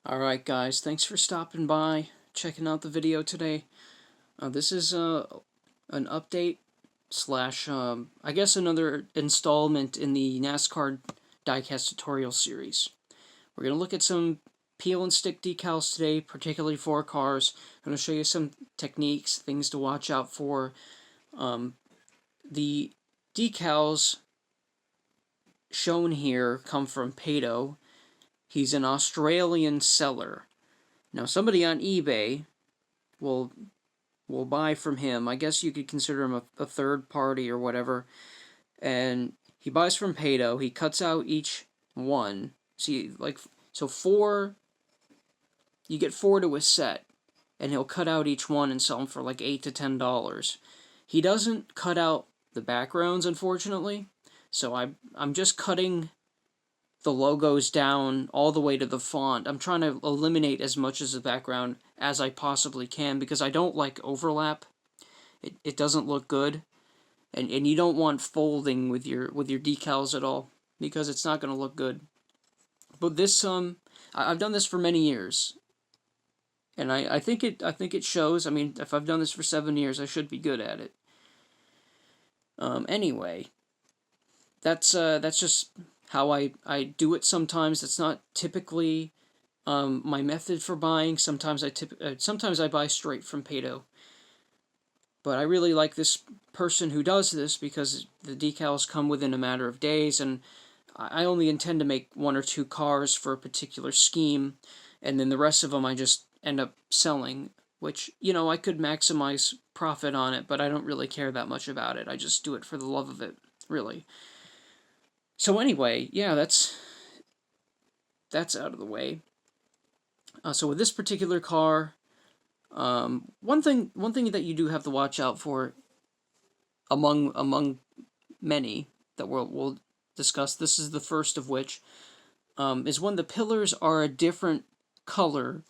Alright guys, thanks for stopping by, checking out the video today. This is an update slash, I guess another installment in the NASCAR Diecast tutorial series. We're going to look at some peel and stick decals today, particularly for cars. I'm going to show you some techniques, things to watch out for. The decals shown here come from Pato. He's an Australian seller. Now, somebody on eBay will buy from him. I guess you could consider him a third party or whatever. And he buys from Pato. He cuts out each one. See, so you get four to a set. And he'll cut out each one and sell them for like $8 to $10. He doesn't cut out the backgrounds, unfortunately. So I'm just cutting the logos down all the way to the font. I'm trying to eliminate as much of the background as I possibly can because I don't like overlap. It doesn't look good. And you don't want folding with your decals at all because it's not going to look good. But this I've done this for many years. And I think it shows. I mean, if I've done this for 7 years, I should be good at it. Anyway, that's just how I do it sometimes. That's not typically my method for buying. Sometimes I buy straight from Pato. But I really like this person who does this because the decals come within a matter of days, and I only intend to make 1 or 2 cars for a particular scheme, and then the rest of them I just end up selling, which, you know, I could maximize profit on it, but I don't really care that much about it. I just do it for the love of it, really. So anyway, yeah, that's out of the way. So with this particular car, one thing that you do have to watch out for, among many that we'll discuss. This is the first of which, is when the pillars are a different color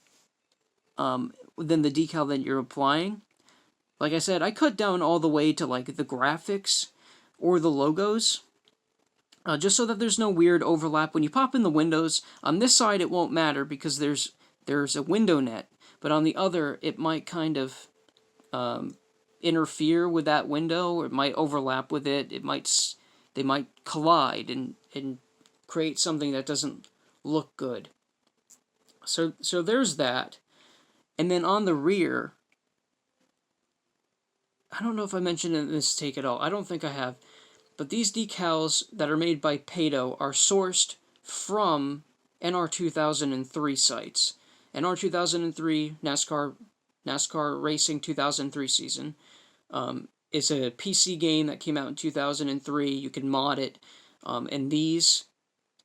than the decal that you're applying. Like I said, I cut down all the way to like the graphics or the logos. Just so that there's no weird overlap. When you pop in the windows, on this side it won't matter because there's a window net, but on the other it might kind of interfere with that window, or it might overlap with it. They might collide and create something that doesn't look good. So there's that. And then on the rear, I don't know if I mentioned in this take at all. I don't think I have. But these decals that are made by Pato are sourced from NR 2003 sites. NR 2003, NASCAR Racing 2003 season, is a PC game that came out in 2003. You can mod it. And these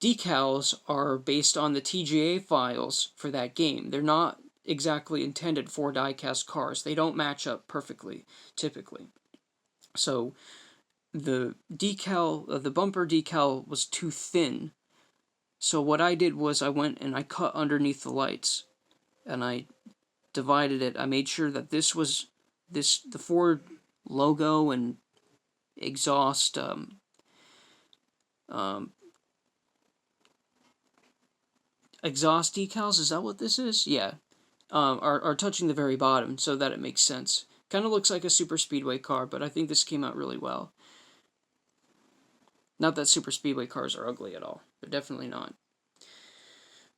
decals are based on the TGA files for that game. They're not exactly intended for diecast cars. They don't match up perfectly, typically. So the decal, the bumper decal was too thin. So what I did was I went and I cut underneath the lights, and I divided it. I made sure that this was the Ford logo and exhaust exhaust decals. Is that what this is? Yeah, are touching the very bottom so that it makes sense. Kind of looks like a super speedway car, but I think this came out really well. Not that super speedway cars are ugly at all. They're definitely not.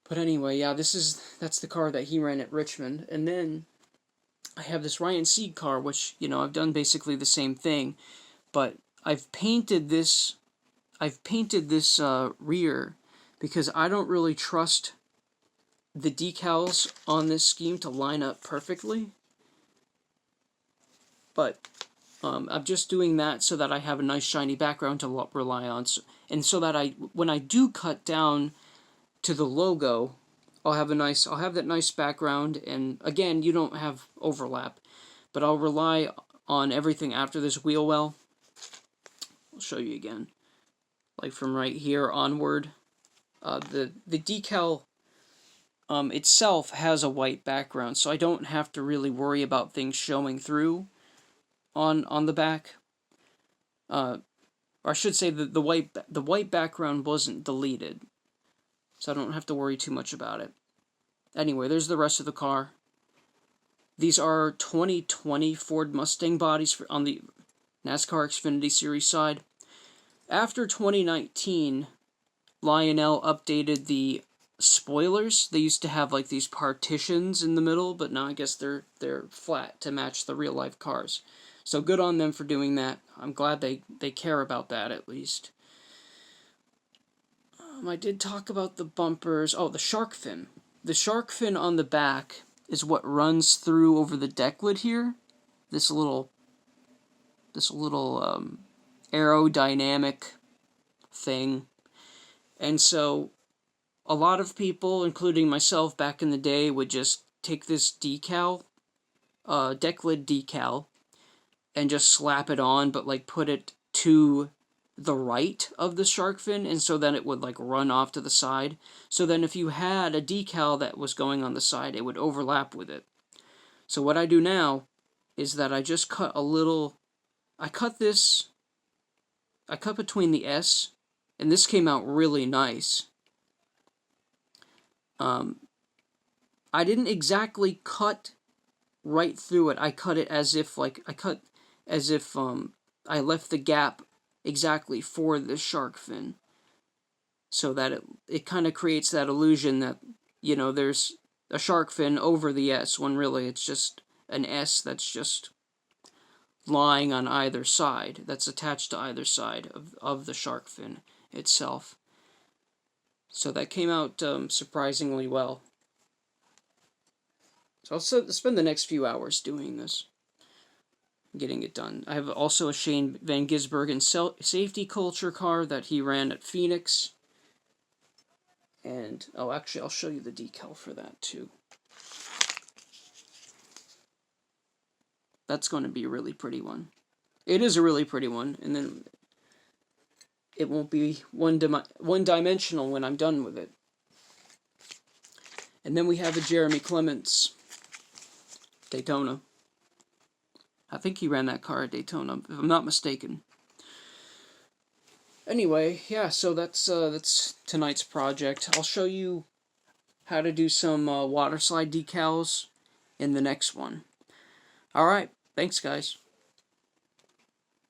But anyway, yeah, that's the car that he ran at Richmond. And then I have this Ryan Sieg car, which, you know, I've done basically the same thing, but I've painted this rear because I don't really trust the decals on this scheme to line up perfectly. But I'm just doing that so that I have a nice shiny background to rely on, and so that when I do cut down to the logo, I'll have that nice background. And again, you don't have overlap, but I'll rely on everything after this wheel well. I'll show you again, like from right here onward. The decal itself has a white background, so I don't have to really worry about things showing through on the back. Or I should say that the white background wasn't deleted, so I don't have to worry too much about it. Anyway, there's the rest of the car. These are 2020 Ford Mustang bodies on the NASCAR Xfinity Series side. After 2019, Lionel updated the spoilers. They used to have like these partitions in the middle, but now I guess they're flat to match the real life cars. So good on them for doing that. I'm glad they care about that at least. I did talk about the bumpers. Oh, the shark fin. The shark fin on the back is what runs through over the deck lid here. This little aerodynamic thing. And so a lot of people, including myself back in the day, would just take this decal, deck lid decal, and just slap it on, but like put it to the right of the shark fin, and so then it would like run off to the side. So then if you had a decal that was going on the side, it would overlap with it. So what I do now is that I just cut a little, I cut between the S, and this came out really nice. I didn't exactly cut right through it. I cut it as if I left the gap exactly for the shark fin, so that it kind of creates that illusion that, you know, there's a shark fin over the S, when really it's just an S that's just lying on either side, that's attached to either side of the shark fin itself. So that came out surprisingly well. So I'll spend the next few hours doing this, getting it done. I have also a Shane Van Gisbergen safety culture car that he ran at Phoenix. And, oh, actually, I'll show you the decal for that, too. That's going to be a really pretty one. It is a really pretty one, and then it won't be one-dimensional when I'm done with it. And then we have a Jeremy Clements Daytona. I think he ran that car at Daytona, if I'm not mistaken. Anyway, yeah, so that's tonight's project. I'll show you how to do some water slide decals in the next one. Alright, thanks guys.